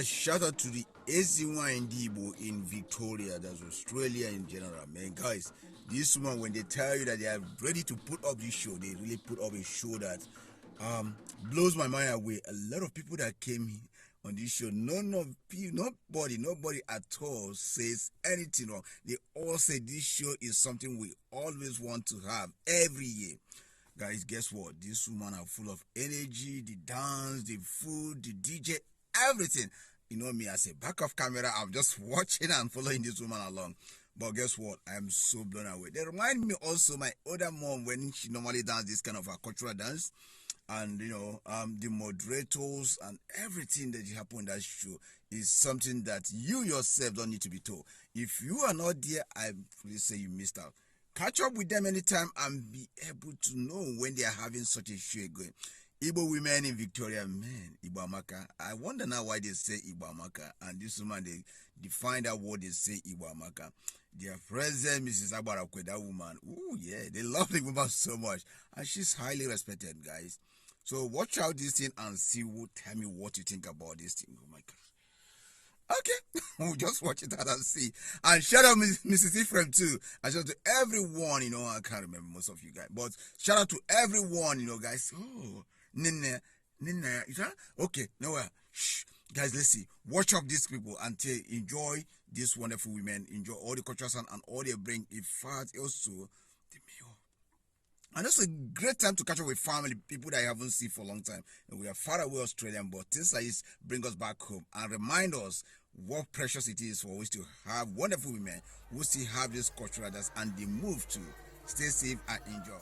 Shout out to the Ezinwanyi Igbo in Victoria, that's Australia in general, man. Guys, this woman, when they tell you that they are ready to put up this show, they really put up a show that blows my mind away. A lot of people that came on this show, nobody at all says anything wrong. They all say this show is something we always want to have every year. Guys, guess what? These women are full of energy, the dance, the food, the DJ, everything. You know me, as a back of camera, I'm just watching and following this woman along. But guess what? I am so blown away. They remind me also my older mom when she normally does this kind of a cultural dance. And the moderators and everything that happen in that show is something that you yourself don't need to be told. If you are not there, I really say you missed out. Catch up with them anytime and be able to know when they are having such a show going. Igbo women in Victoria, man, Igbo Amaka. I wonder now why they say Igbo Amaka. And this woman, they define that word, they say Igbo Amaka. Their president, Mrs. Abarakwe, that woman, oh yeah, they love the woman so much. And she's highly respected, guys. So watch out this thing and tell me what you think about this thing. Oh my God. Okay, we'll just watch it out and see. And shout out Mrs. Ephraim too. And shout out to everyone, I can't remember most of you guys. But shout out to everyone, guys. Oh, Nina, okay, nowhere. Shh. Guys, let's see. Watch out these people and enjoy these wonderful women. Enjoy all the culture and all they bring. In fact, also the meal. And it's a great time to catch up with family, people that I haven't seen for a long time. And we are far away Australian, but things like this bring us back home and remind us what precious it is for us to have wonderful women who still have this cultural dance and they move to stay safe and enjoy.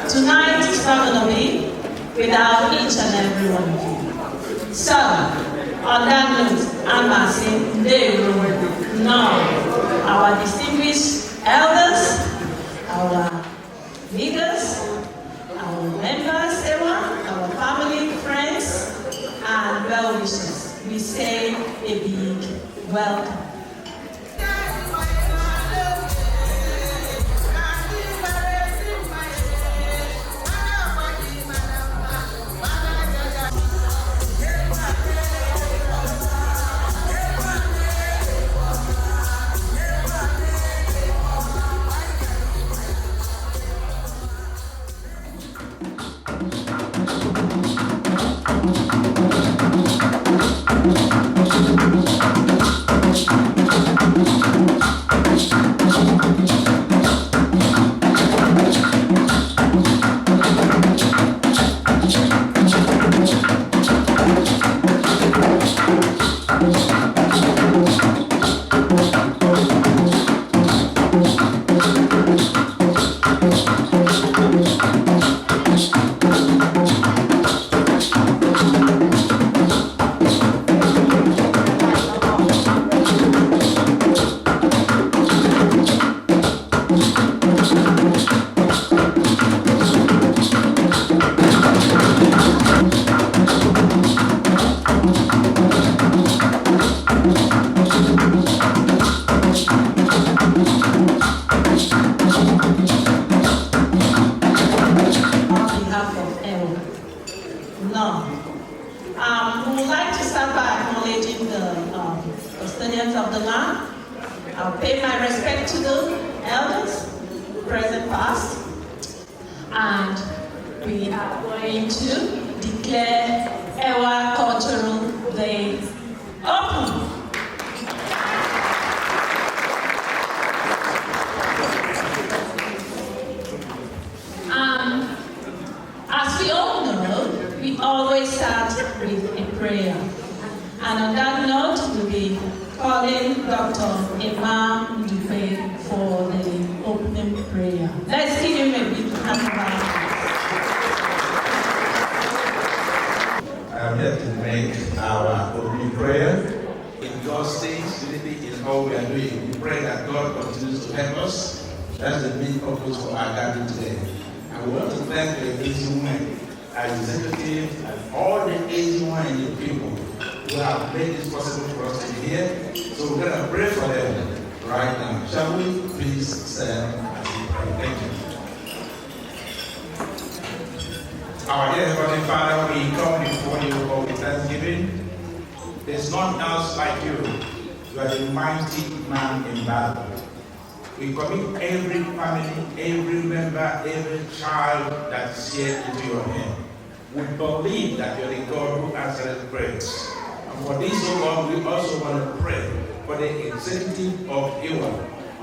Tonight is not going to be without each and every one of you. So, on that note, I'm asking they will now our distinguished elders, our leaders, our members, everyone, our family, friends, and well-wishers. We say a big welcome. start by acknowledging the custodians of the land. I'll pay my respect to the elders, present, past, and we are going to declare our cultural day open. As we all know, we always start with a prayer. And on that note, we'll be calling Dr. Emma Dupe for the opening prayer. Let's give him a big hand of applause. I am here to make our opening prayer. In God's things, unity in all we are doing. We pray that God continues to help us. That's the main purpose for our gathering today. I want to thank the Ezinwanyi executive and all the Ezinwanyi people who have made this possible for us to be here. So we're going to pray for them right now. Shall we please stand as we pray? Thank you. Our dear Heavenly Father, we come before you all with thanksgiving. There's none else like you. You are the mighty man in battle. We commit every family, every member, every child that is here into your hand. We believe that you're the God who answers prayers. And for this, oh God, we also want to pray for the executive of Iwa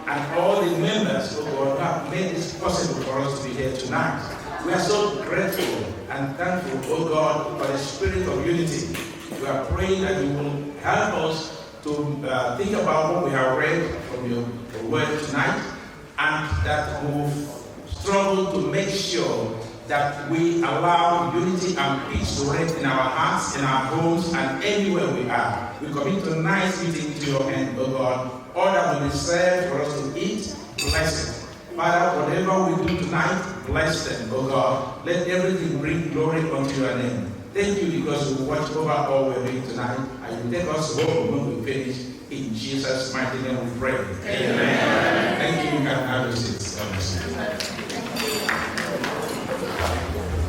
and all the members, oh God, who have made this possible for us to be here tonight. We are so grateful and thankful, oh God, for the spirit of unity. We are praying that you will help us to think about what we have read from your word tonight, and that we will struggle to make sure that we allow unity and peace to reign in our hearts, in our homes, and anywhere we are. We commit tonight's meeting into your hand, O God. All that will be served for us to eat, bless it. Father, whatever we do tonight, bless them, O God. Let everything bring glory unto your name. Thank you because you watch over all we're doing tonight, and you take us home when we finish. In Jesus' mighty name we pray. Amen. Thank you. You can have your seats.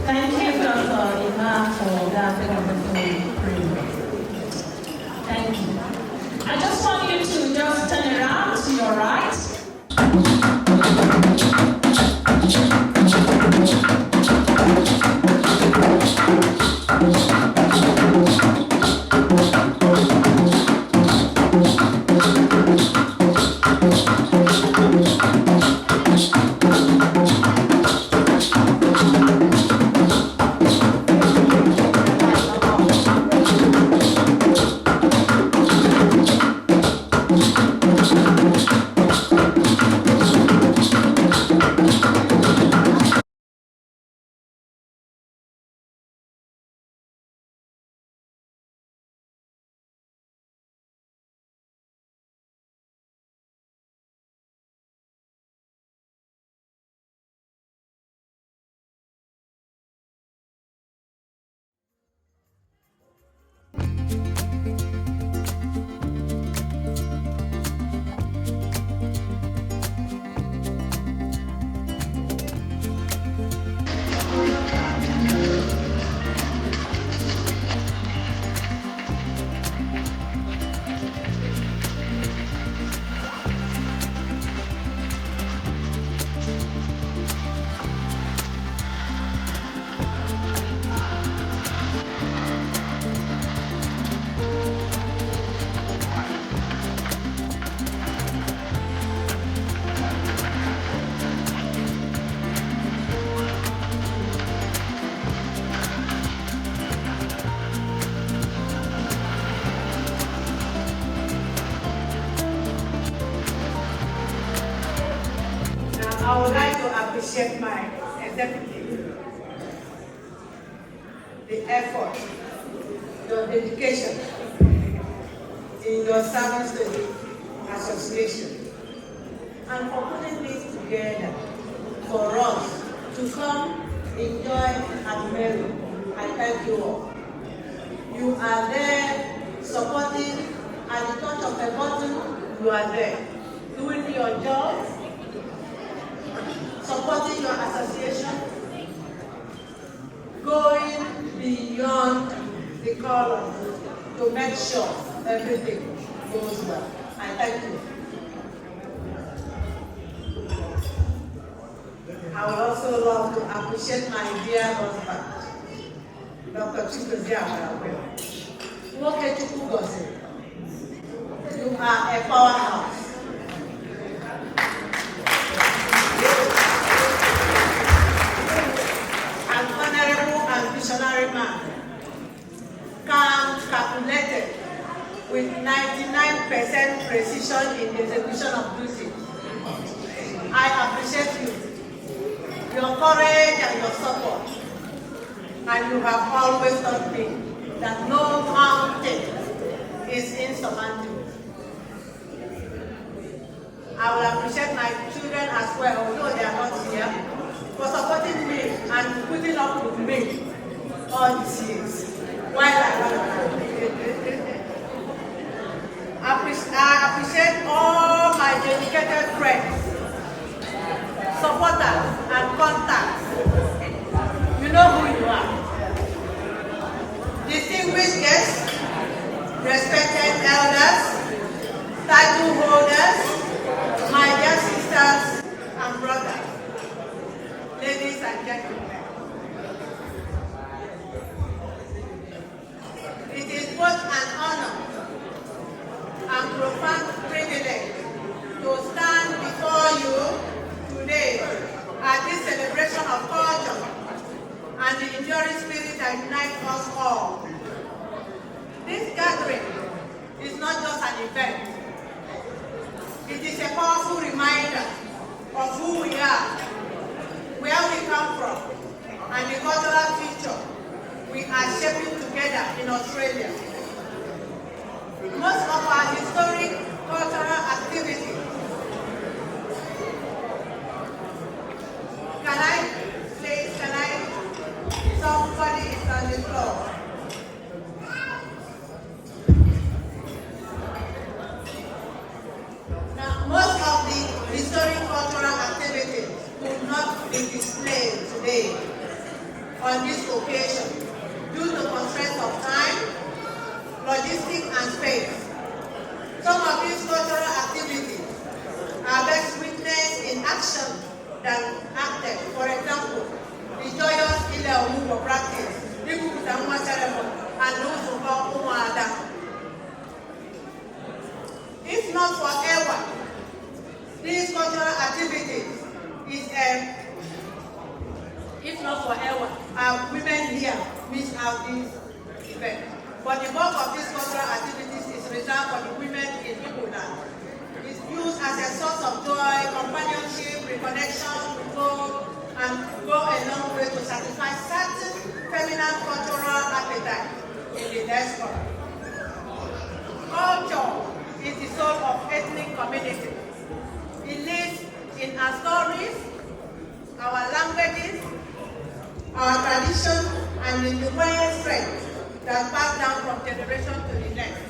Thank you, Dr. Emma, for that wonderful prayer. Thank you. I just want you to just turn around to your right. I would like to appreciate my executive, the effort, your dedication in your service to the association, and for putting this together for us to come enjoy and marry. I thank you all. You are there supporting at the touch of a button. You are there doing your job, supporting your association, going beyond the call of duty. to make sure everything goes well. I thank you. I would also love to appreciate my dear husband, Dr. Chigozie Amarawe. Nwoke Chukwu Gozie, you are a powerhouse. An honorable and visionary man, calm, calculated, with 99% precision in the execution of duty. I appreciate you, your courage and your support, and you have always taught me that no mountain is insurmountable. I will appreciate my children as well, although they are not here, for supporting me and putting up with me all these years while I was I appreciate all my dedicated friends, supporters, and contacts. You know who you are. Distinguished guests, respected elders, title holders, my dear sisters and brothers, ladies and gentlemen. It is both an honor and profound privilege to stand before you today at this celebration of culture and the enduring spirit that unites us all. This gathering is not just an event. It is a powerful reminder of who we are, where we come from, and the cultural future we are shaping together in Australia. Most of our historic cultural activities, somebody is on the floor. Now, most of the historic cultural activities could not be displayed today on this occasion due to constraints of time, logistics, and space. Some of these cultural activities are best witnessed in action than acted. For example, the joyous Ile Omugo practice, Ibukuta Nwa ceremony, and Uzuko Umuada. If not for ever, these cultural activities if not for ever, our women here miss out this event. But the bulk of these cultural activities is reserved for the women in Igbo land. It's used as a source of joy, companionship, reconnection with God, and go a long way to satisfy certain feminine cultural appetite in the diaspora. Culture is the soul of ethnic community. It lives in our stories, our languages, our tradition, and in the quiet strength that pass down from generation to the next.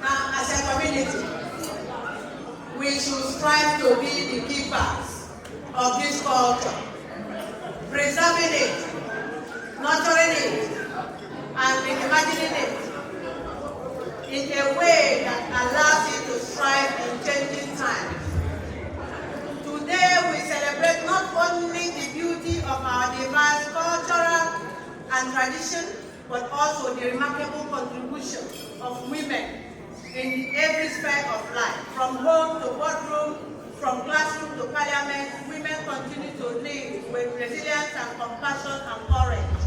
Now, as a community, we should strive to be the keepers of this culture, preserving it, nurturing it, and reimagining it in a way that allows it to thrive in changing times. Today we celebrate not only the beauty of our diverse cultural and tradition, but also the remarkable contribution of women in every sphere of life. From home to boardroom, from classroom to parliament, women continue to live with resilience and compassion and courage.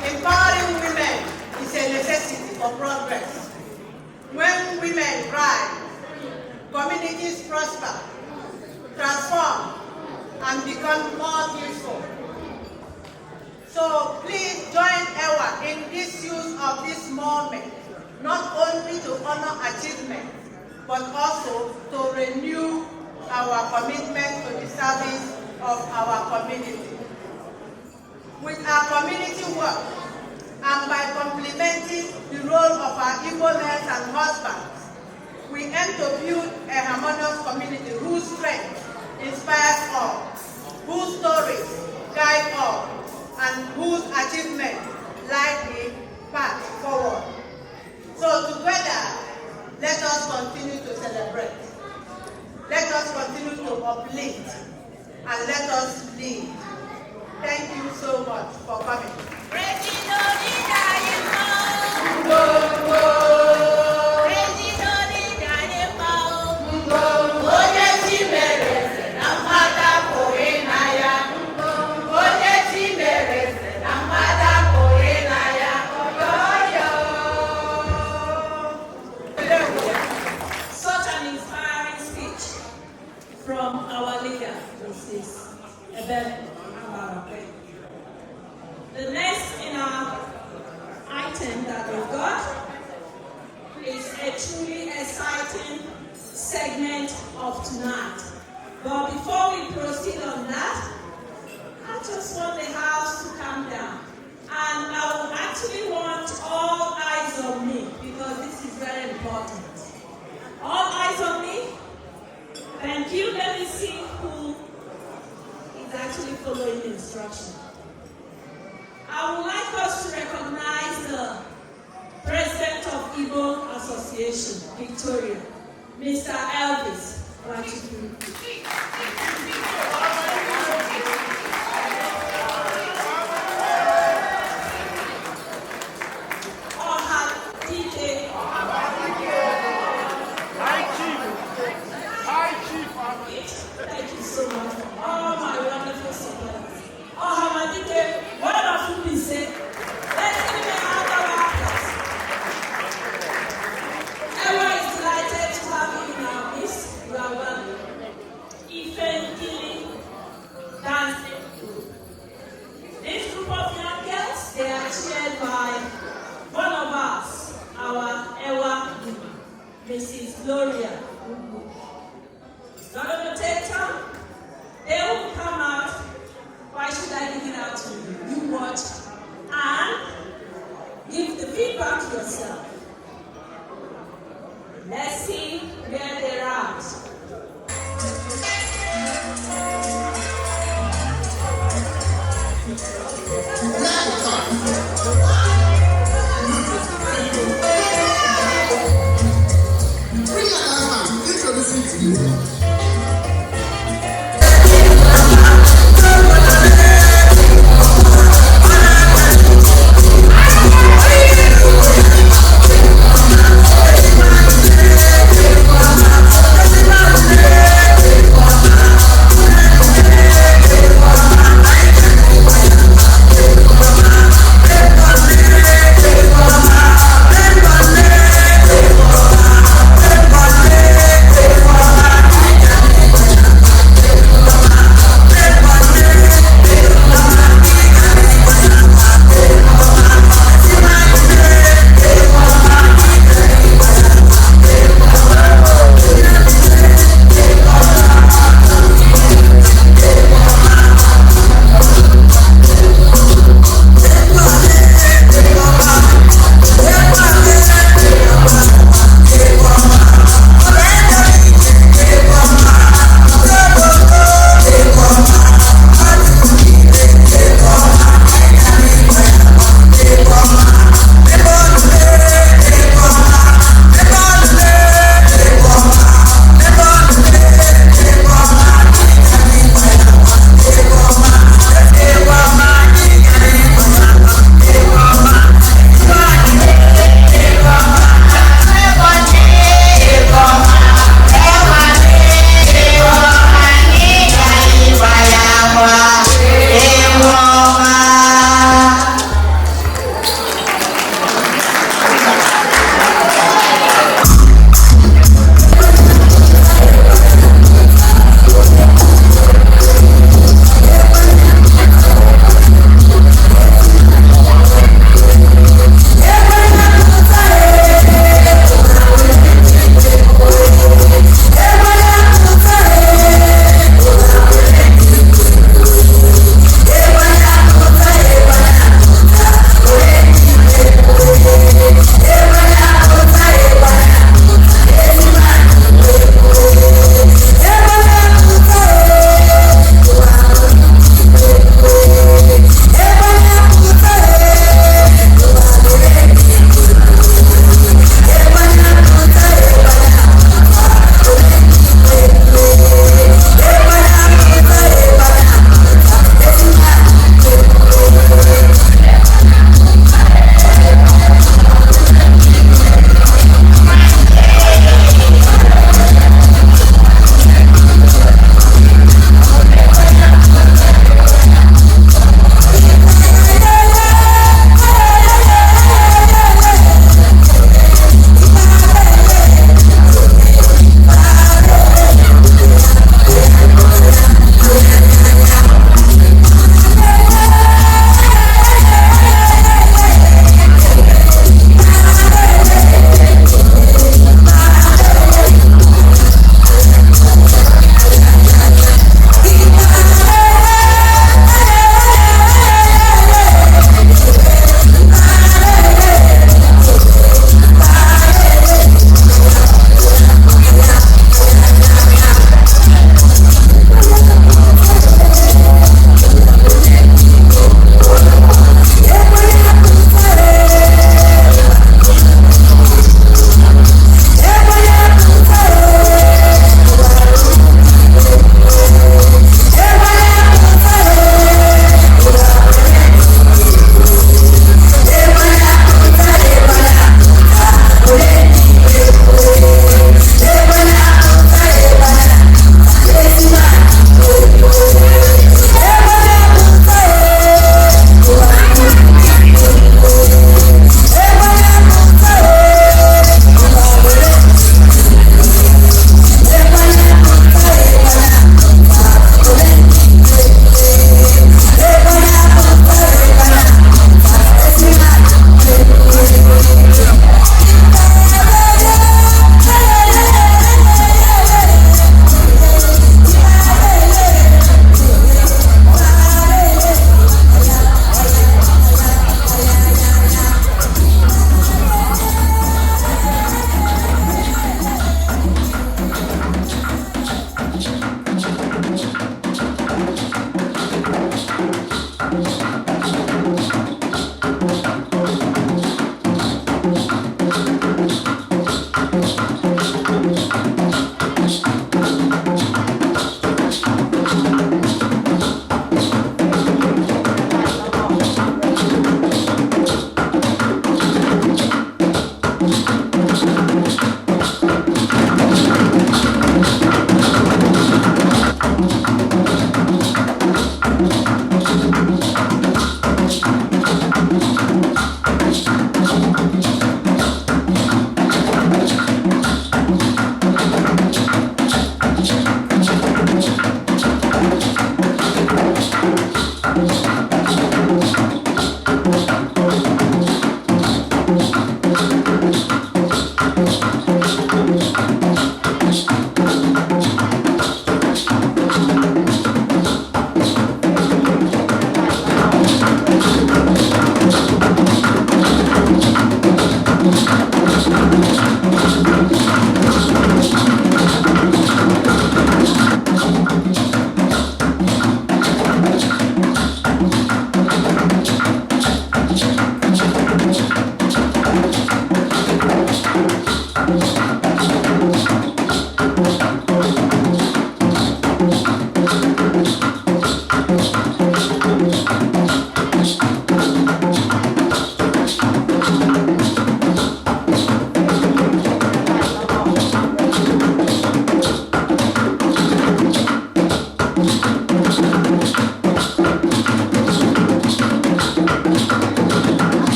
Empowering women is a necessity for progress. When women rise, communities prosper, transform, and become more useful. So please join EWA in this use of this moment, not only to honor achievement, but also to renew our commitment to the service of our community. With our community work, and by Igbo men and husbands, we aim to build a harmonious community whose strength inspires all, whose stories guide all, and whose achievements light the path forward. So together, let us continue to celebrate. Let us continue to uplift, and let us lead. Thank you so much for coming. From our leader, Mrs. Eben. The next in our item that we've got is a truly exciting segment of tonight. But before we proceed on that, I just want the house to calm down. And I will actually want all eyes on me because this is very important. All eyes on me. Thank you. Let me see who is actually following the instruction. I would like us to recognize the President of Igbo Association, Victoria, Mr. Elvis. Thank you so much for all my wonderful supporters. What have you been saying? Let's give me a round of applause. Everyone is delighted to have you in our midst. You are welcome. Dancing. This group of young girls, they are chaired by one of us, our Ewa, Mrs. Gloria. Not going to take time. They will come out. Why should I give it out to you? You watch and give the feedback to yourself. Let's see where they're at.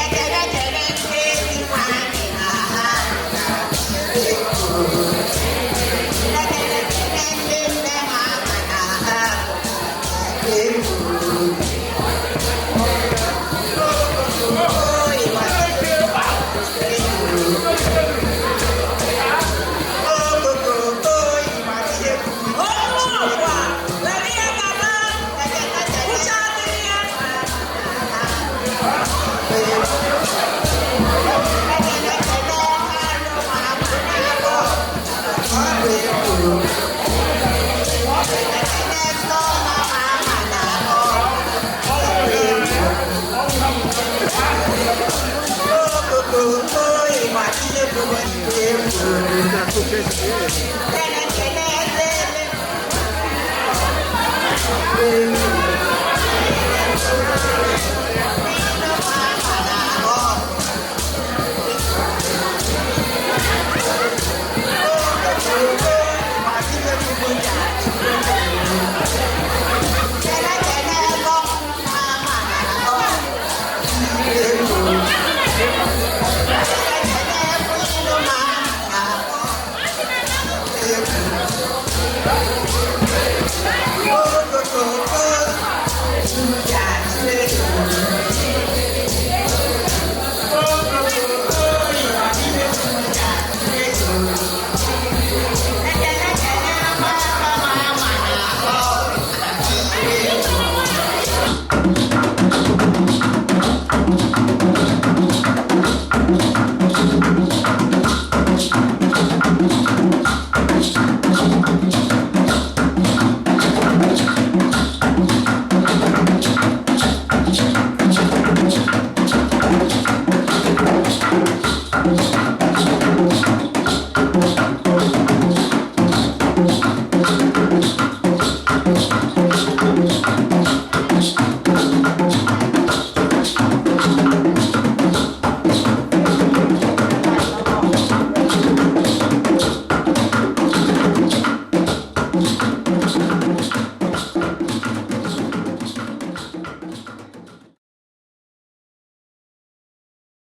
Ekele